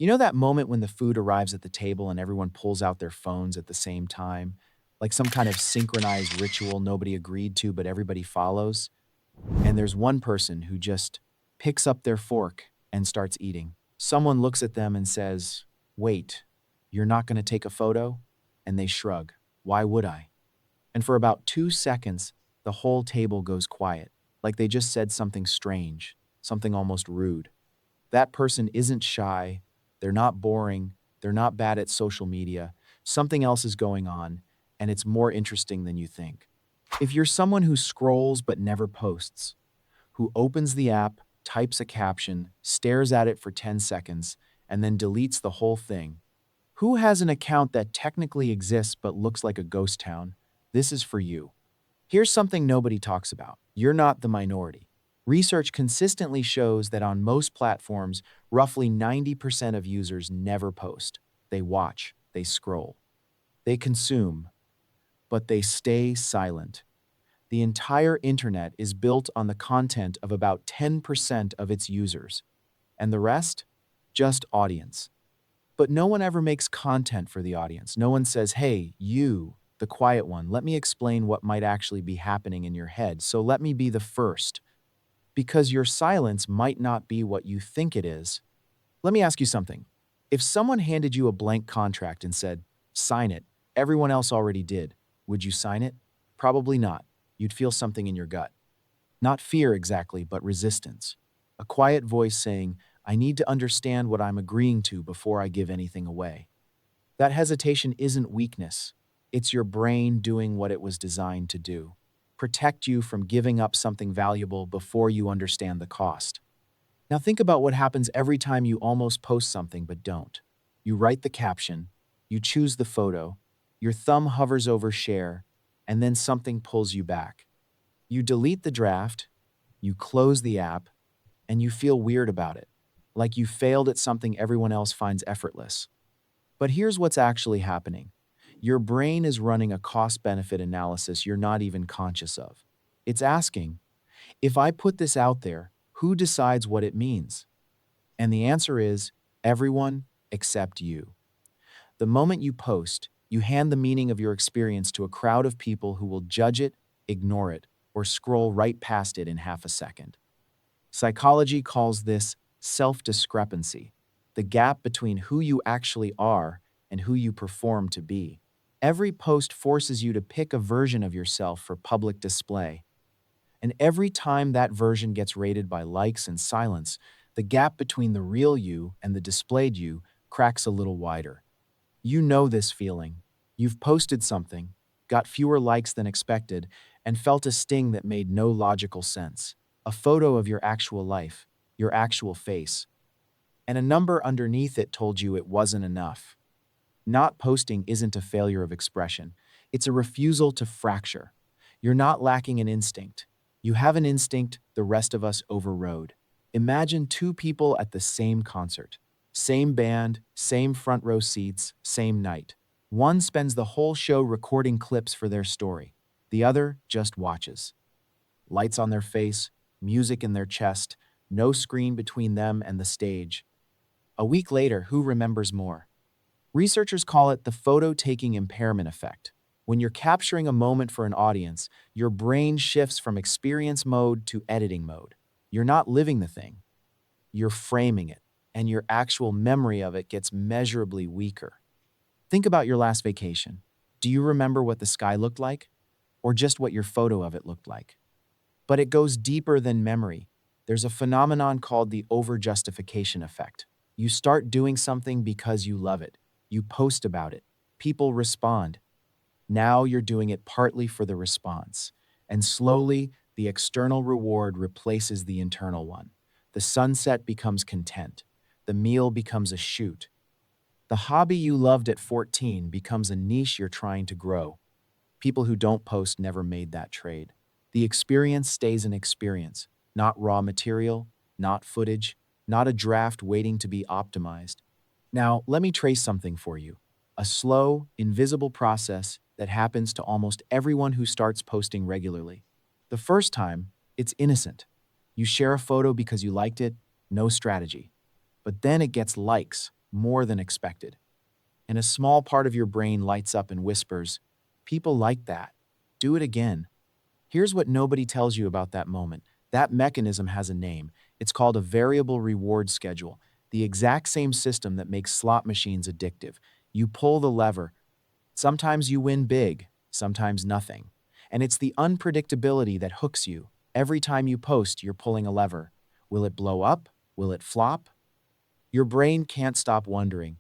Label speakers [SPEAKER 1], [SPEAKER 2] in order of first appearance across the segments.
[SPEAKER 1] You know that moment when the food arrives at the table and everyone pulls out their phones at the same time? Like some kind of synchronized ritual nobody agreed to, but everybody follows? And there's one person who just picks up their fork and starts eating. Someone looks at them and says, "Wait, you're not going to take a photo?" And they shrug. "Why would I?" And for about 2 seconds, the whole table goes quiet, like they just said something strange, something almost rude. That person isn't shy, they're not boring, they're not bad at social media. Something else is going on, and it's more interesting than you think. If you're someone who scrolls but never posts, who opens the app, types a caption, stares at it for 10 seconds, and then deletes the whole thing, who has an account that technically exists but looks like a ghost town? This is for you. Here's something nobody talks about. You're not the minority. Research consistently shows that on most platforms, roughly 90% of users never post. They watch, they scroll, they consume, but they stay silent. The entire internet is built on the content of about 10% of its users, and the rest? Just audience. But no one ever makes content for the audience. No one says, "Hey, you, the quiet one, let me explain what might actually be happening in your head. So let me be the first." Because your silence might not be what you think it is. Let me ask you something. If someone handed you a blank contract and said, "Sign it," everyone else already did, would you sign it? Probably not. You'd feel something in your gut. Not fear exactly, but resistance. A quiet voice saying, "I need to understand what I'm agreeing to before I give anything away." That hesitation isn't weakness. It's your brain doing what it was designed to do. Protect you from giving up something valuable before you understand the cost. Now think about what happens every time you almost post something but don't. You write the caption, you choose the photo, your thumb hovers over share, and then something pulls you back. You delete the draft, you close the app, and you feel weird about it, like you failed at something everyone else finds effortless. But here's what's actually happening. Your brain is running a cost-benefit analysis you're not even conscious of. It's asking, if I put this out there, who decides what it means? And the answer is everyone except you. The moment you post, you hand the meaning of your experience to a crowd of people who will judge it, ignore it, or scroll right past it in half a second. Psychology calls this self-discrepancy, the gap between who you actually are and who you perform to be. Every post forces you to pick a version of yourself for public display. And every time that version gets rated by likes and silence, the gap between the real you and the displayed you cracks a little wider. You know this feeling. You've posted something, got fewer likes than expected, and felt a sting that made no logical sense. A photo of your actual life, your actual face, and a number underneath it told you it wasn't enough. Not posting isn't a failure of expression. It's a refusal to fracture. You're not lacking an instinct. You have an instinct the rest of us overrode. Imagine two people at the same concert. Same band, same front row seats, same night. One spends the whole show recording clips for their story. The other just watches. Lights on their face, music in their chest, no screen between them and the stage. A week later, who remembers more? Researchers call it the photo-taking impairment effect. When you're capturing a moment for an audience, your brain shifts from experience mode to editing mode. You're not living the thing, you're framing it, and your actual memory of it gets measurably weaker. Think about your last vacation. Do you remember what the sky looked like? Or just what your photo of it looked like? But it goes deeper than memory. There's a phenomenon called the overjustification effect. You start doing something because you love it. You post about it. People respond. Now you're doing it partly for the response. And slowly, the external reward replaces the internal one. The sunset becomes content. The meal becomes a shoot. The hobby you loved at 14 becomes a niche you're trying to grow. People who don't post never made that trade. The experience stays an experience, not raw material, not footage, not a draft waiting to be optimized. Now, let me trace something for you. A slow, invisible process that happens to almost everyone who starts posting regularly. The first time, it's innocent. You share a photo because you liked it, no strategy. But then it gets likes. more than expected. And a small part of your brain lights up and whispers, "People like that. Do it again." Here's what nobody tells you about that moment. That mechanism has a name. It's called a variable reward schedule, the exact same system that makes slot machines addictive. You pull the lever. Sometimes you win big, sometimes nothing. And it's the unpredictability that hooks you. Every time you post, you're pulling a lever. Will it blow up? Will it flop? Your brain can't stop wondering.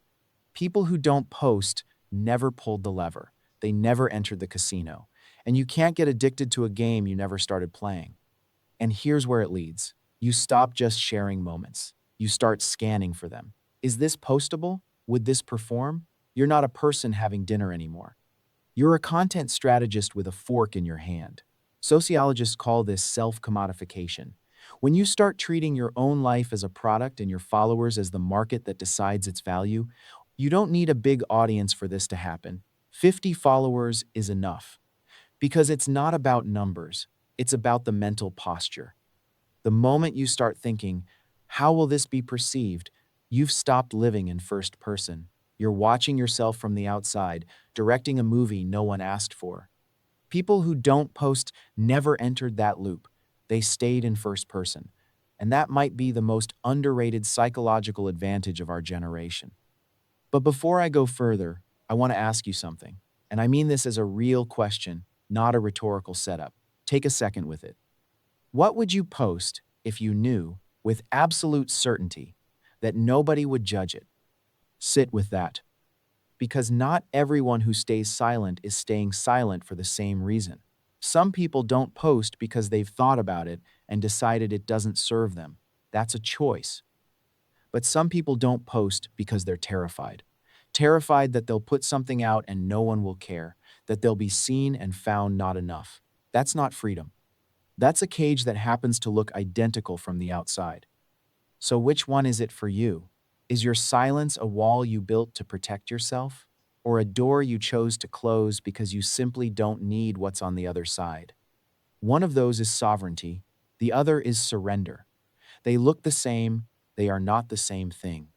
[SPEAKER 1] People who don't post never pulled the lever. They never entered the casino. And you can't get addicted to a game you never started playing. And here's where it leads. You stop just sharing moments. You start scanning for them. Is this postable? Would this perform? You're not a person having dinner anymore. You're a content strategist with a fork in your hand. Sociologists call this self-commodification. When you start treating your own life as a product and your followers as the market that decides its value, you don't need a big audience for this to happen. 50 followers is enough. Because it's not about numbers, it's about the mental posture. The moment you start thinking, how will this be perceived? You've stopped living in first person. You're watching yourself from the outside, directing a movie no one asked for. People who don't post never entered that loop. They stayed in first person. And that might be the most underrated psychological advantage of our generation. But before I go further, I want to ask you something. And I mean this as a real question, not a rhetorical setup. Take a second with it. What would you post if you knew, with absolute certainty, that nobody would judge it? Sit with that. Because not everyone who stays silent is staying silent for the same reason. Some people don't post because they've thought about it and decided it doesn't serve them. That's a choice. But some people don't post because they're terrified. Terrified that they'll put something out and no one will care, that they'll be seen and found not enough. That's not freedom. That's a cage that happens to look identical from the outside. So which one is it for you? Is your silence a wall you built to protect yourself? Or a door you chose to close because you simply don't need what's on the other side? One of those is sovereignty, the other is surrender. They look the same, they are not the same thing.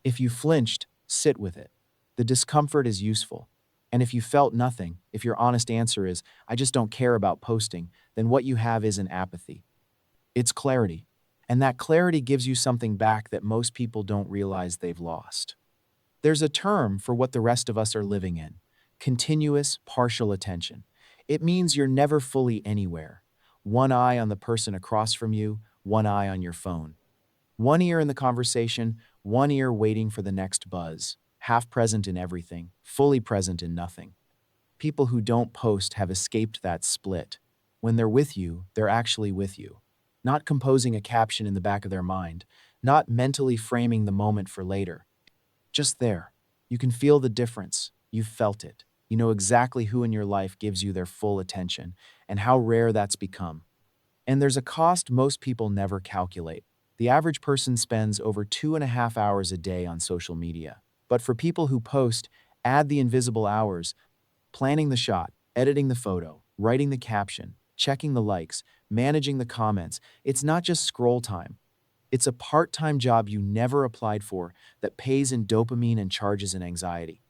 [SPEAKER 1] If you flinched, sit with it. The discomfort is useful. And if you felt nothing, if your honest answer is, "I just don't care about posting," then what you have isn't apathy. It's clarity. And that clarity gives you something back that most people don't realize they've lost. There's a term for what the rest of us are living in: continuous partial attention. It means you're never fully anywhere. One eye on the person across from you, one eye on your phone. One ear in the conversation, one ear waiting for the next buzz. Half present in everything, fully present in nothing. People who don't post have escaped that split. When they're with you, they're actually with you. Not composing a caption in the back of their mind, not mentally framing the moment for later. Just there. You can feel the difference. You've felt it. You know exactly who in your life gives you their full attention and how rare that's become. And there's a cost most people never calculate. The average person spends over 2.5 hours a day on social media. But for people who post, add the invisible hours: planning the shot, editing the photo, writing the caption, checking the likes, managing the comments. It's not just scroll time. It's a part-time job you never applied for that pays in dopamine and charges in anxiety.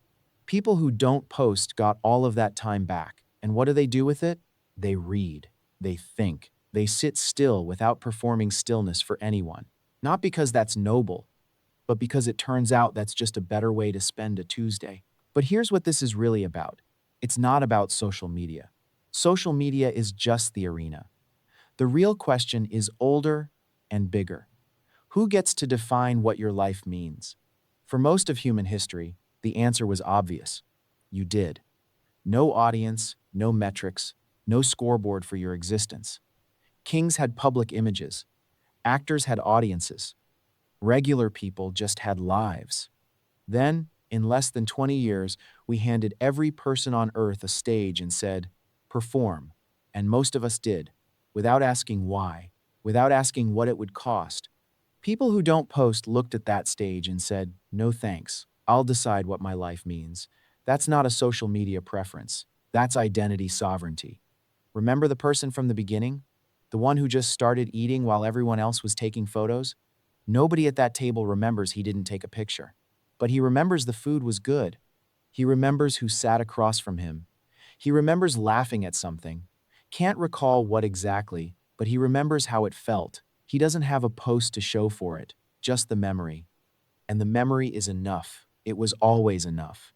[SPEAKER 1] People who don't post got all of that time back. And what do they do with it? They read. They think. They sit still without performing stillness for anyone. Not because that's noble, but because it turns out that's just a better way to spend a Tuesday. But here's what this is really about. It's not about social media. Social media is just the arena. The real question is older and bigger. Who gets to define what your life means? For most of human history, the answer was obvious. You did. No audience, no metrics, no scoreboard for your existence. Kings had public images. Actors had audiences. Regular people just had lives. Then, in less than 20 years, we handed every person on earth a stage and said, "Perform." And most of us did, without asking why, without asking what it would cost. People who don't post looked at that stage and said, "No thanks, I'll decide what my life means." That's not a social media preference. That's identity sovereignty. Remember the person from the beginning? The one who just started eating while everyone else was taking photos? Nobody at that table remembers he didn't take a picture. But he remembers the food was good. He remembers who sat across from him. He remembers laughing at something. Can't recall what exactly, but he remembers how it felt. He doesn't have a post to show for it, just the memory. And the memory is enough. It was always enough.